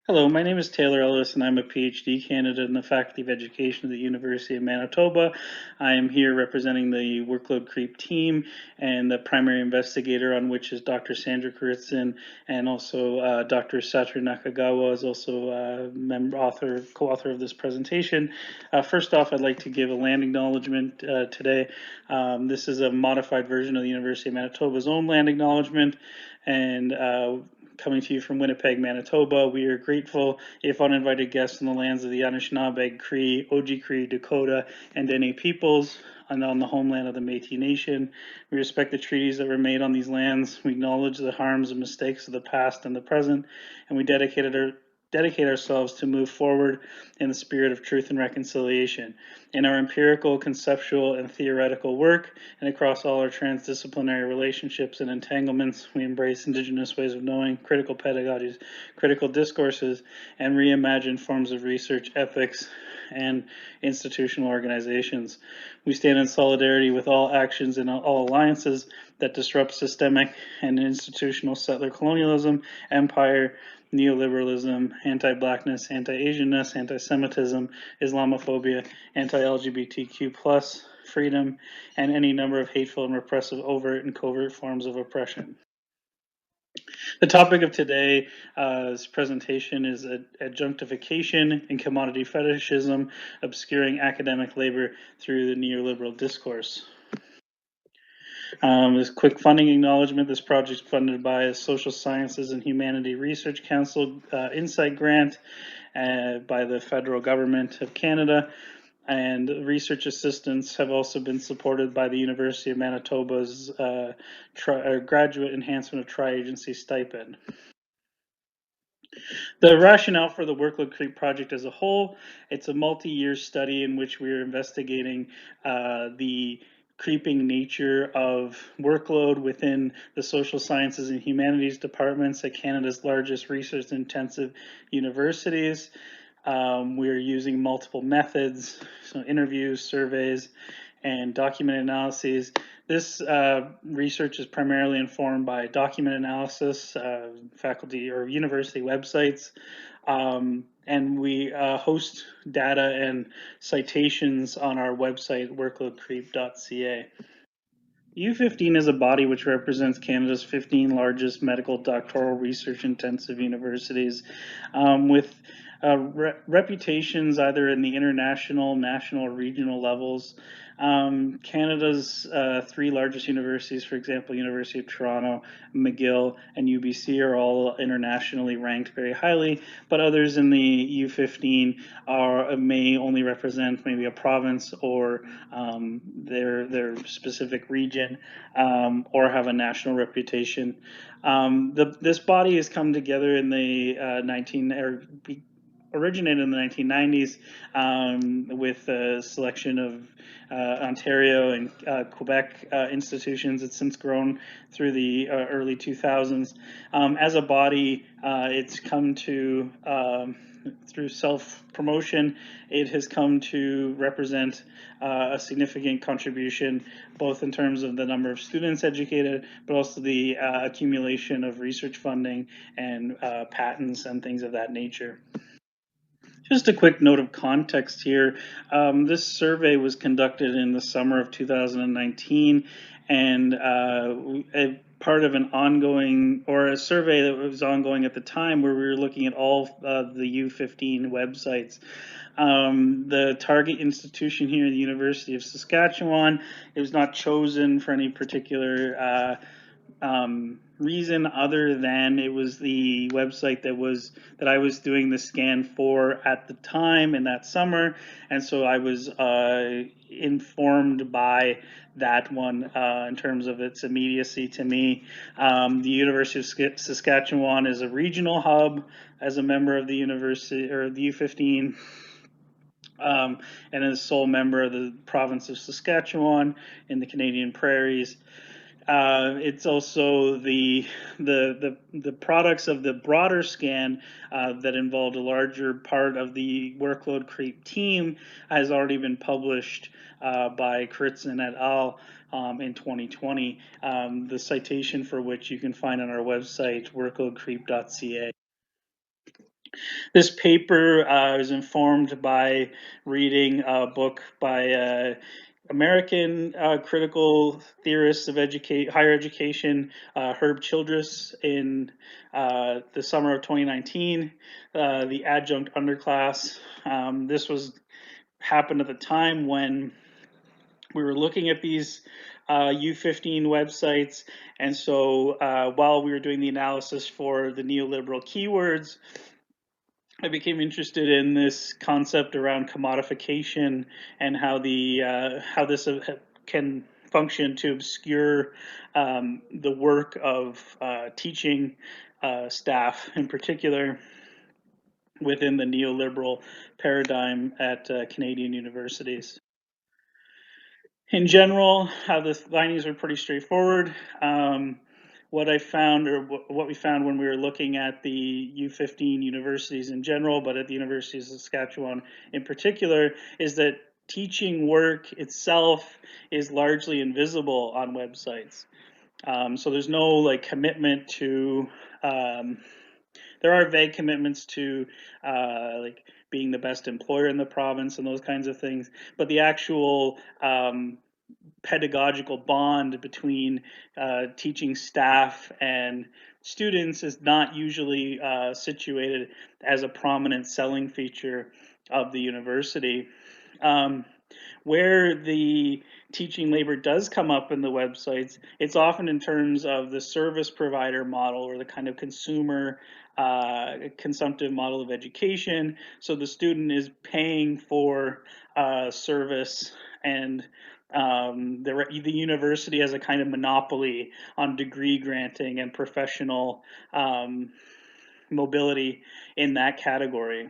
Hello, my name is Taylor Ellis, and I'm a PhD candidate in the Faculty of Education of the University of Manitoba. I am here representing the workload creep team, and the primary investigator on which is Dr. Sandra Kuritzin, and also Dr. Satoru Nakagawa is also co-author of this presentation. First off, I'd like to give a land acknowledgement today. This is a modified version of the University of Manitoba's own land acknowledgement, and coming to you from Winnipeg, Manitoba. We are grateful if uninvited guests on the lands of the Anishinaabe, Cree, Oji-Cree, Dakota, and Dene peoples, and on the homeland of the Métis Nation. We respect the treaties that were made on these lands. We acknowledge the harms and mistakes of the past and the present, and we dedicate ourselves to move forward in the spirit of truth and reconciliation. In our empirical, conceptual, and theoretical work, and across all our transdisciplinary relationships and entanglements, we embrace Indigenous ways of knowing, critical pedagogies, critical discourses, and reimagine forms of research, ethics, and institutional organizations. We stand in solidarity with all actions and all alliances that disrupt systemic and institutional settler colonialism, empire, neoliberalism, anti-blackness, anti-Asianness, anti-Semitism, Islamophobia, anti-LGBTQ plus freedom, and any number of hateful and repressive overt and covert forms of oppression. The topic of today's presentation is adjunctification and commodity fetishism, obscuring academic labor through the neoliberal discourse. This quick funding acknowledgement. This project is funded by a Social Sciences and Humanity Research Council Insight Grant by the federal government of Canada. And research assistants have also been supported by the University of Manitoba's Graduate Enhancement of Tri-Agency Stipend. The rationale for the workload creep project as a whole, it's a multi-year study in which we are investigating the creeping nature of workload within the social sciences and humanities departments at Canada's largest research-intensive universities. We're using multiple methods, so interviews, surveys, and document analyses. This research is primarily informed by document analysis, faculty or university websites, and we host data and citations on our website, workloadcreep.ca. U15 is a body which represents Canada's 15 largest medical doctoral research intensive universities, with reputations either in the international, national, or regional levels. Canada's three largest universities, for example, University of Toronto, McGill, and UBC, are all internationally ranked very highly, but others in the U15 may only represent maybe a province or their specific region, or have a national reputation. This body has come together in the originated in the 1990s with a selection of Ontario and Quebec institutions. It's since grown through the early 2000s. As a body, it's come to, through self-promotion, it has come to represent a significant contribution, both in terms of the number of students educated, but also the accumulation of research funding and patents and things of that nature. Just a quick note of context here. This survey was conducted in the summer of 2019, and a part of an ongoing, or a survey that was ongoing at the time, where we were looking at all the U15 websites. The target institution here, the University of Saskatchewan, it was not chosen for any particular reason other than it was the website that I was doing the scan for at the time in that summer, and so I was informed by that one in terms of its immediacy to me. The University of Saskatchewan is a regional hub as a member of the university, or the U15, and is a sole member of the province of Saskatchewan in the Canadian Prairies. It's also the products of the broader scan that involved a larger part of the workload creep team has already been published by Kuritzin et al. In 2020, the citation for which you can find on our website, workloadcreep.ca. This paper was informed by reading a book by American critical theorists of higher education, Herb Childress, in the summer of 2019, the adjunct underclass. This was happened at the time when we were looking at these U15 websites, and so while we were doing the analysis for the neoliberal keywords, I became interested in this concept around commodification and how how this can function to obscure the work of teaching staff, in particular within the neoliberal paradigm at Canadian universities. In general, the findings are pretty straightforward. What I found, or what we found when we were looking at the U15 universities in general, but at the universities of Saskatchewan in particular, is that teaching work itself is largely invisible on websites. So there's no like commitment to. There are vague commitments to like being the best employer in the province and those kinds of things, but the actual pedagogical bond between teaching staff and students is not usually situated as a prominent selling feature of the university. Where the teaching labor does come up in the websites, it's often in terms of the service provider model or the kind of consumer consumptive model of education. So the student is paying for service, and the university has a kind of monopoly on degree granting and professional mobility in that category.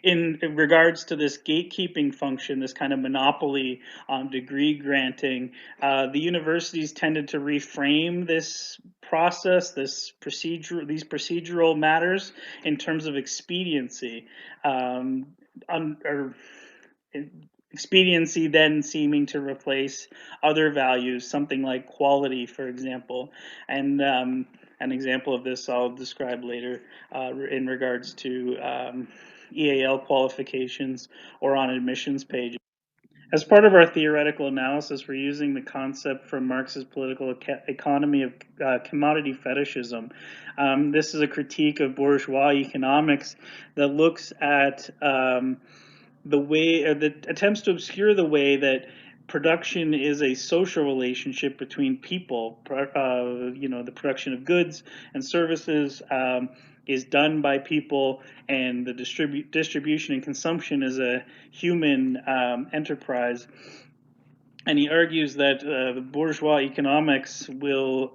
In regards to this gatekeeping function, this kind of monopoly on degree granting, the universities tended to reframe this process, these procedural matters in terms of expediency. Expediency then seeming to replace other values, something like quality, for example. And an example of this I'll describe later in regards to EAL qualifications or on admissions pages. As part of our theoretical analysis, we're using the concept from Marx's political economy of commodity fetishism. This is a critique of bourgeois economics that looks at the way, that attempts to obscure the way that production is a social relationship between people. The production of goods and services is done by people, and the distribution and consumption is a human enterprise. And he argues that the bourgeois economics will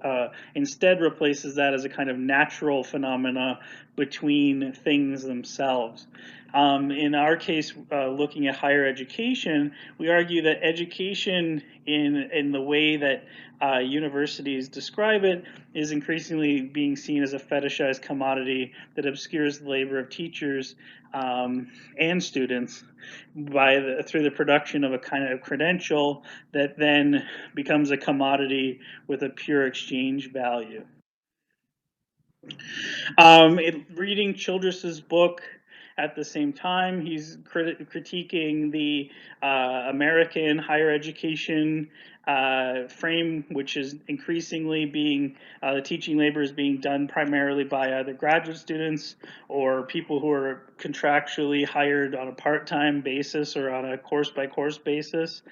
instead replaces that as a kind of natural phenomena between things themselves. In our case, looking at higher education, we argue that education in the way that universities describe it is increasingly being seen as a fetishized commodity that obscures the labor of teachers and students through the production of a kind of credential that then becomes a commodity with a pure exchange value. Reading Childress's book at the same time, he's critiquing the American higher education frame, which is increasingly being, the teaching labor is being done primarily by either graduate students or people who are contractually hired on a part-time basis or on a course-by-course basis.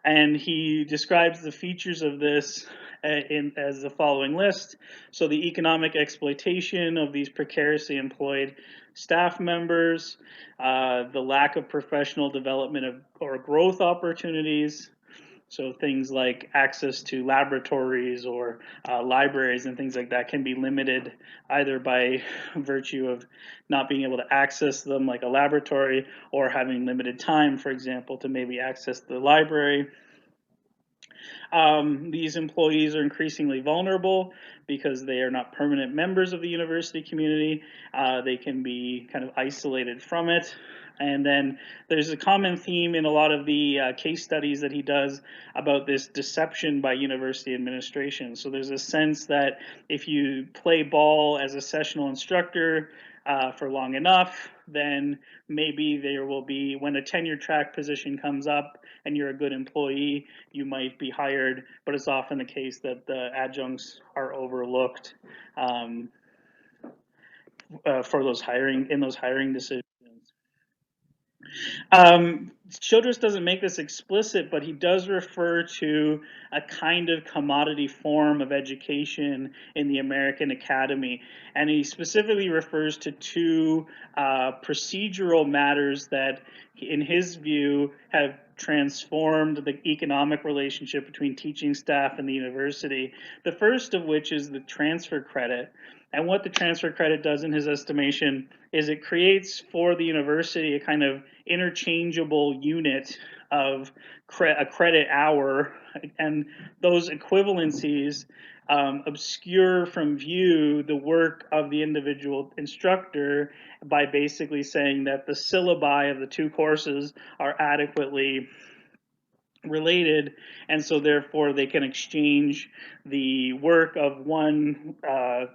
And he describes the features of this as the following list. So the economic exploitation of these precariously employed staff members, the lack of professional development or growth opportunities, so things like access to laboratories or libraries and things like that can be limited either by virtue of not being able to access them, like a laboratory, or having limited time, for example, to maybe access the library. These employees are increasingly vulnerable because they are not permanent members of the university community. They can be kind of isolated from it. And then there's a common theme in a lot of the case studies that he does about this deception by university administration. So there's a sense that if you play ball as a sessional instructor, for long enough, then maybe there will be, when a tenure track position comes up and you're a good employee, you might be hired, but it's often the case that the adjuncts are overlooked for those hiring decisions. Childress doesn't make this explicit, but he does refer to a kind of commodity form of education in the American academy. And he specifically refers to two procedural matters that, in his view, have transformed the economic relationship between teaching staff and the university. The first of which is the transfer credit. And what the transfer credit does, in his estimation, is it creates for the university a kind of interchangeable unit of a credit hour, and those equivalencies obscure from view the work of the individual instructor by basically saying that the syllabi of the two courses are adequately related, and so therefore they can exchange the work of one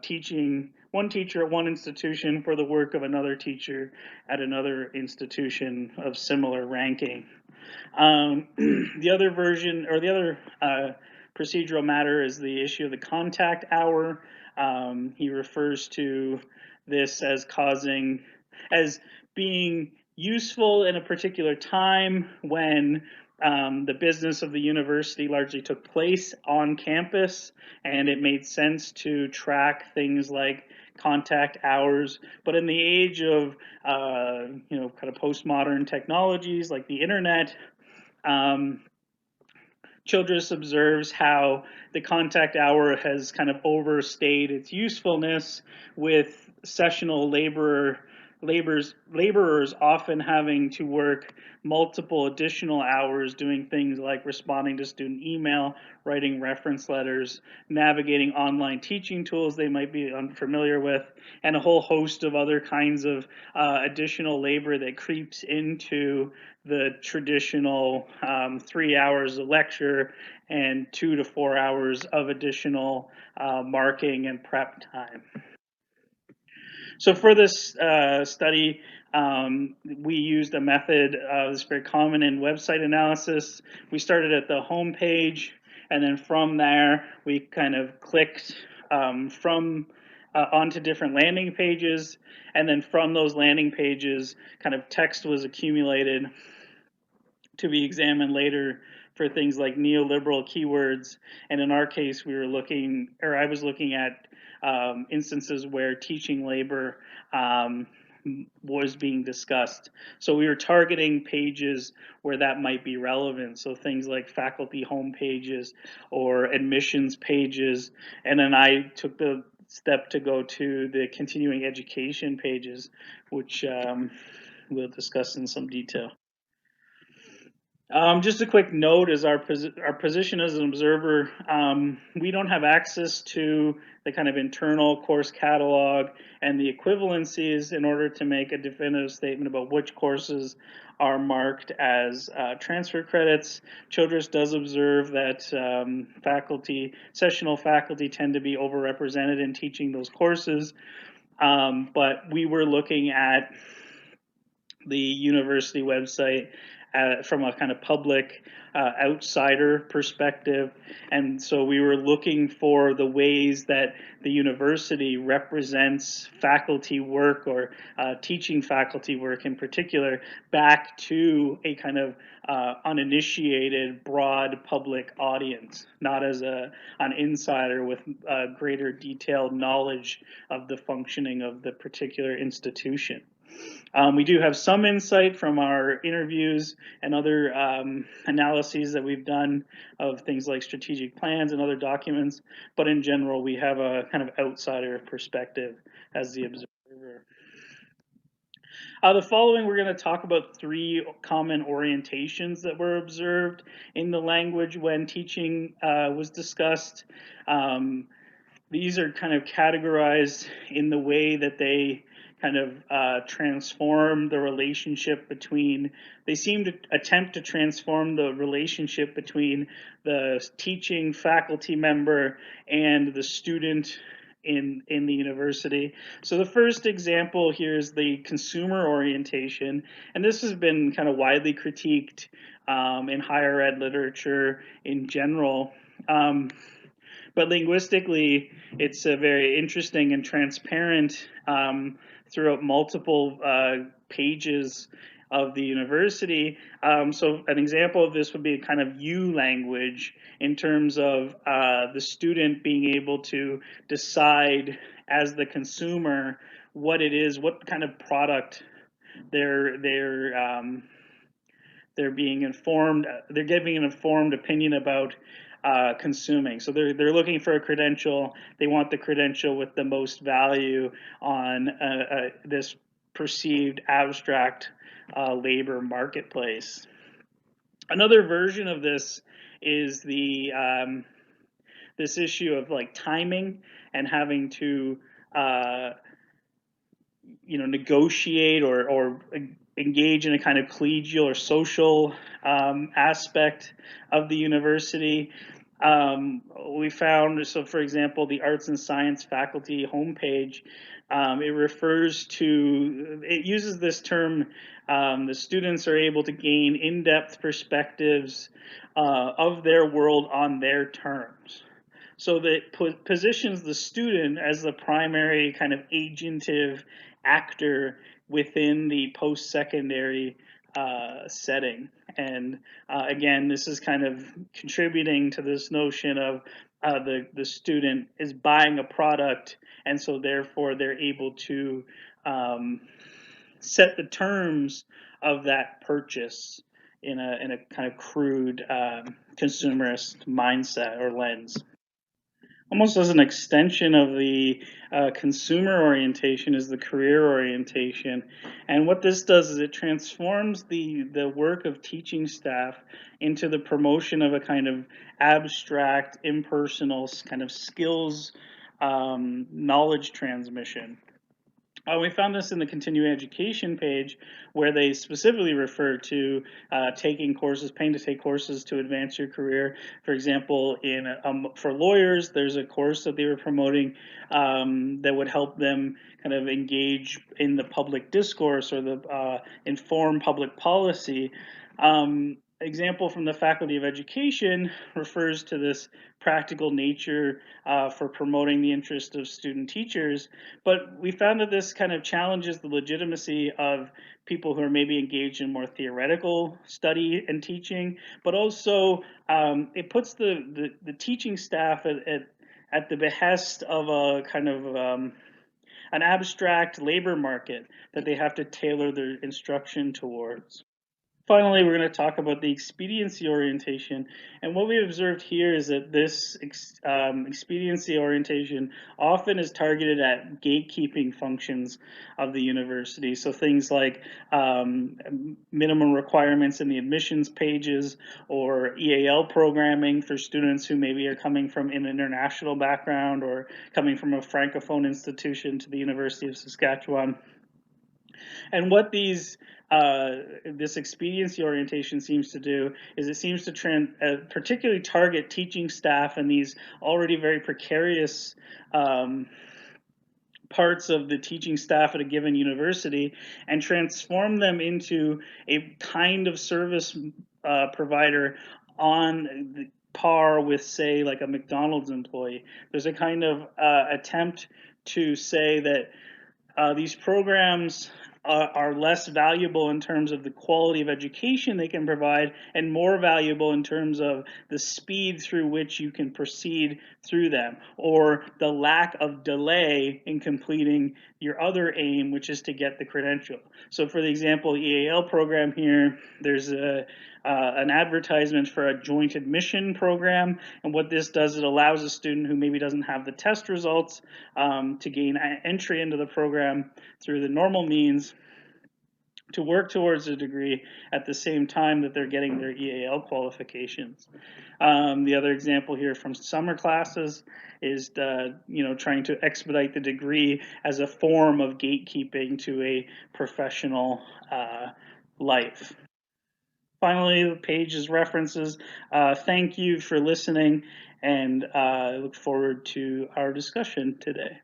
teacher at one institution for the work of another teacher at another institution of similar ranking. The other version, or the other procedural matter, is the issue of the contact hour. He refers to this as being useful in a particular time when the business of the university largely took place on campus, and it made sense to track things like contact hours. But in the age of kind of postmodern technologies like the internet, Childress observes how the contact hour has kind of overstayed its usefulness, with sessional laborers often having to work multiple additional hours doing things like responding to student email, writing reference letters, navigating online teaching tools they might be unfamiliar with, and a whole host of other kinds of additional labor that creeps into the traditional 3 hours of lecture and 2 to 4 hours of additional marking and prep time. So for this study, we used a method that's very common in website analysis. We started at the home page, and then from there we kind of clicked onto different landing pages, and then from those landing pages kind of text was accumulated to be examined later for things like neoliberal keywords. And in our case, I was looking at instances where teaching labor was being discussed. So we were targeting pages where that might be relevant. So things like faculty home pages or admissions pages. And then I took the step to go to the continuing education pages, which we'll discuss in some detail. Just a quick note is our position as an observer, we don't have access to the kind of internal course catalog and the equivalencies in order to make a definitive statement about which courses are marked as transfer credits. Childress does observe that sessional faculty tend to be overrepresented in teaching those courses, but we were looking at the university website from a kind of public outsider perspective. And so we were looking for the ways that the university represents faculty work, or teaching faculty work in particular, back to a kind of uninitiated, broad public audience, not as an insider with greater detailed knowledge of the functioning of the particular institution. We do have some insight from our interviews and other analyses that we've done of things like strategic plans and other documents, but in general, we have a kind of outsider perspective as the observer. The following, we're going to talk about 3 common orientations that were observed in the language when teaching was discussed. These are kind of categorized in the way that they kind of transform the relationship between, they seem to attempt to transform the relationship between the teaching faculty member and the student in the university. So the first example here is the consumer orientation, and this has been kind of widely critiqued in higher ed literature in general. But linguistically, it's a very interesting and transparent throughout multiple pages of the university. So an example of this would be a kind of you language in terms of the student being able to decide as the consumer what it is, what kind of product they're being informed, they're giving an informed opinion about consuming. So they're looking for a credential. They want the credential with the most value on this perceived abstract labor marketplace. Another version of this is the this issue of like timing and having to negotiate or engage in a kind of collegial or social aspect of the university. We found, so for example, the arts and science faculty homepage, it uses this term, the students are able to gain in-depth perspectives of their world on their terms. So that positions the student as the primary kind of agentive actor within the post-secondary setting. And again, this is kind of contributing to this notion of the student is buying a product, and so therefore they're able to set the terms of that purchase in a kind of crude consumerist mindset or lens. Almost as an extension of the consumer orientation is the career orientation. And what this does is it transforms the work of teaching staff into the promotion of a kind of abstract, impersonal kind of skills knowledge transmission. We found this in the continuing education page, where they specifically refer to taking courses, paying to take courses to advance your career. For example, for lawyers, there's a course that they were promoting that would help them kind of engage in the public discourse or the inform public policy. Example from the Faculty of Education refers to this practical nature for promoting the interest of student teachers, but we found that this kind of challenges the legitimacy of people who are maybe engaged in more theoretical study and teaching, but also it puts the teaching staff at the behest of a kind of an abstract labor market that they have to tailor their instruction towards. Finally, we're going to talk about the expediency orientation. And what we observed here is that this expediency orientation often is targeted at gatekeeping functions of the university. So things like minimum requirements in the admissions pages or EAL programming for students who maybe are coming from an international background or coming from a Francophone institution to the University of Saskatchewan. And what this expediency orientation seems to do is it seems to particularly target teaching staff in these already very precarious parts of the teaching staff at a given university and transform them into a kind of service provider on the par with, say, like a McDonald's employee. There's a kind of attempt to say that these programs are less valuable in terms of the quality of education they can provide and more valuable in terms of the speed through which you can proceed through them, or the lack of delay in completing your other aim, which is to get the credential. So for the example, EAL program here, there's an advertisement for a joint admission program, and what this does, it allows a student who maybe doesn't have the test results to gain entry into the program through the normal means to work towards a degree at the same time that they're getting their EAL qualifications. The other example here from summer classes is trying to expedite the degree as a form of gatekeeping to a professional life. Finally, the page's references. Thank you for listening, and I look forward to our discussion today.